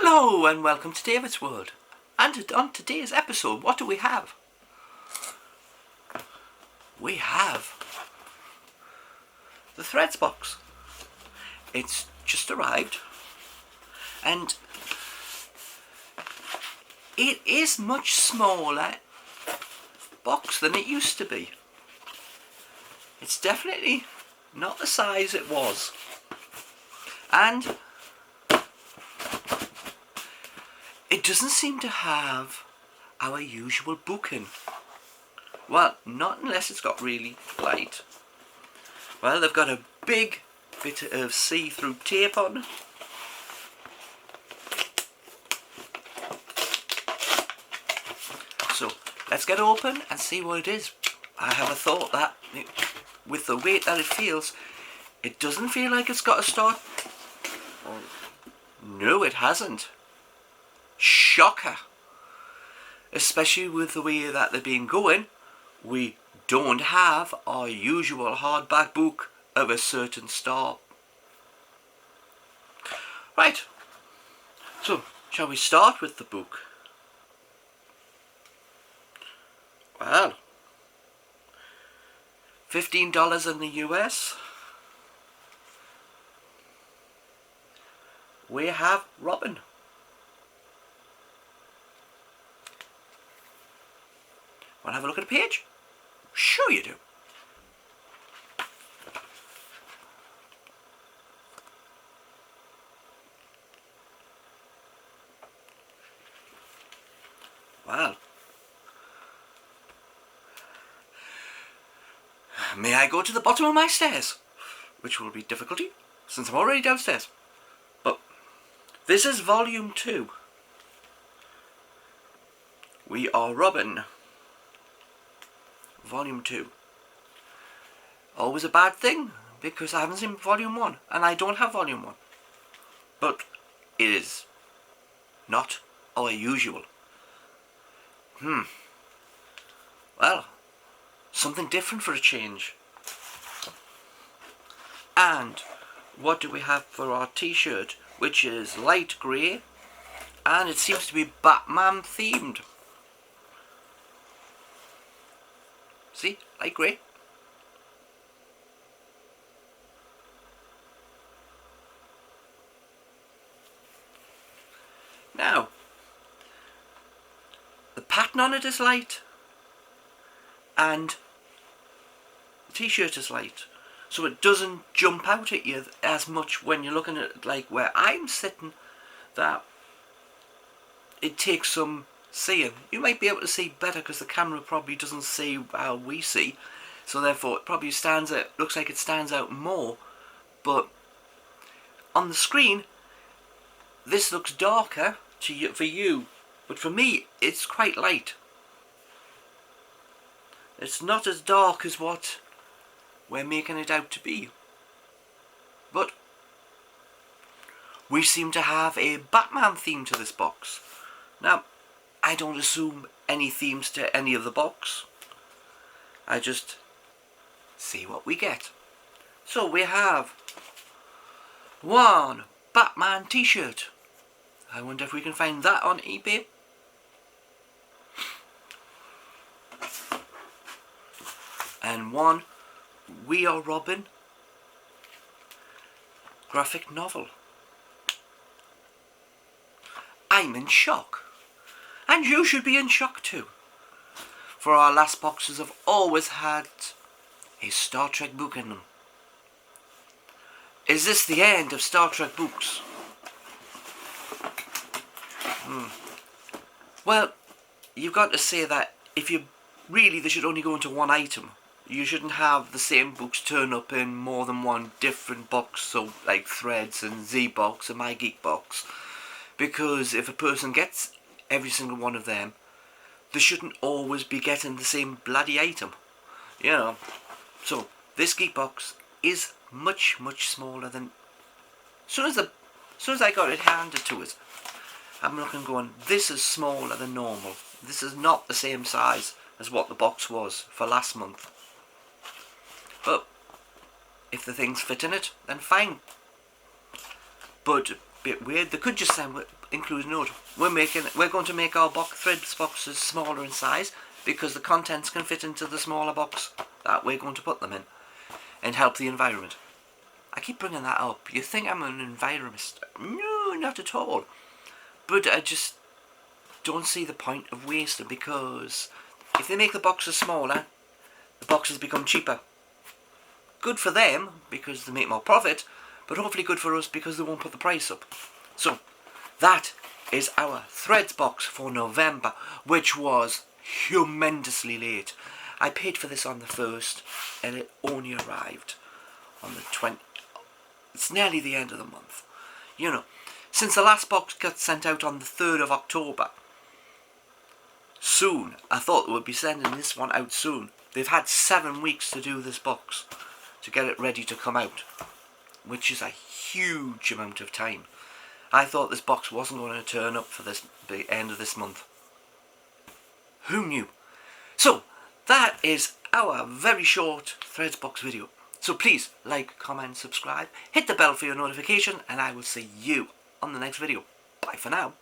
Hello and welcome to David's World. And on today's episode, what do we have? We have the Threads box. It's just arrived and it is much smaller box than it used to be. It's definitely not the size it was, and it doesn't seem to have our usual booking. Well, not unless it's got really light. Well, they've got a big bit of see-through tape on. So, let's get open and see what it is. I have a thought that, with the weight that it feels, it doesn't feel like it's got a start. Oh, no, it hasn't. Shocker. Especially with the way that they've been going, we don't have our usual hardback book of a certain star. Right, so shall we start with the book? Well, $15 in the US. We have Robin. Want to have a look at the page? Sure you do. Well, may I go to the bottom of my stairs? Which will be difficulty, since I'm already downstairs. But this is volume 2. We are Robin. Volume 2. Always a bad thing, because I haven't seen volume 1, and I don't have volume 1. But it is not our usual. Well, something different for a change. And what do we have for our t-shirt, which is light grey, and it seems to be Batman themed. See, light grey. Now, the pattern on it is light, and the t-shirt is light, so it doesn't jump out at you as much when you're looking at it, like where I'm sitting, that it takes some seeing. You might be able to see better because the camera probably doesn't see how we see, so therefore it probably stands out, looks like it stands out more, but on the screen this looks darker to you, for you, but for me it's quite light. It's not as dark as what we're making it out to be, but we seem to have a Batman theme to this box. Now, I don't assume any themes to any of the box. I just see what we get. So we have one Batman t-shirt. I wonder if we can find that on eBay. And one We Are Robin graphic novel. I'm in shock. And you should be in shock too. For our last boxes have always had a Star Trek book in them. Is this the end of Star Trek books? Well, you've got to say that if you really, they should only go into one item. You shouldn't have the same books turn up in more than one different box, so like Threads and Z box and My Geek box. Because if a person gets every single one of them, they shouldn't always be getting the same bloody item, you know. So this geek box is much smaller than. As soon as I got it handed to us, I'm looking going, this is smaller than normal. This is not the same size as what the box was for last month. But if the things fit in it, then fine. But bit weird. They could just say, include a note, we're going to make our threads boxes smaller in size because the contents can fit into the smaller box that we're going to put them in, and help the environment. I keep bringing that up. You think I'm an environmentalist? No, not at all. But I just don't see the point of wasting, because if they make the boxes smaller, the boxes become cheaper. Good for them because they make more profit, but hopefully good for us because they won't put the price up. So that is our threads box for November, which was humongously late. I paid for this on the 1st and it only arrived on the 20th. It's nearly the end of the month. You know, since the last box got sent out on the 3rd of October, soon, I thought they would be sending this one out soon. They've had 7 weeks to do this box, to get it ready to come out, which is a huge amount of time. I thought this box wasn't going to turn up for the end of this month. Who knew? So, that is our very short threads box video. So please like, comment, subscribe, hit the bell for your notification, and I will see you on the next video. Bye for now.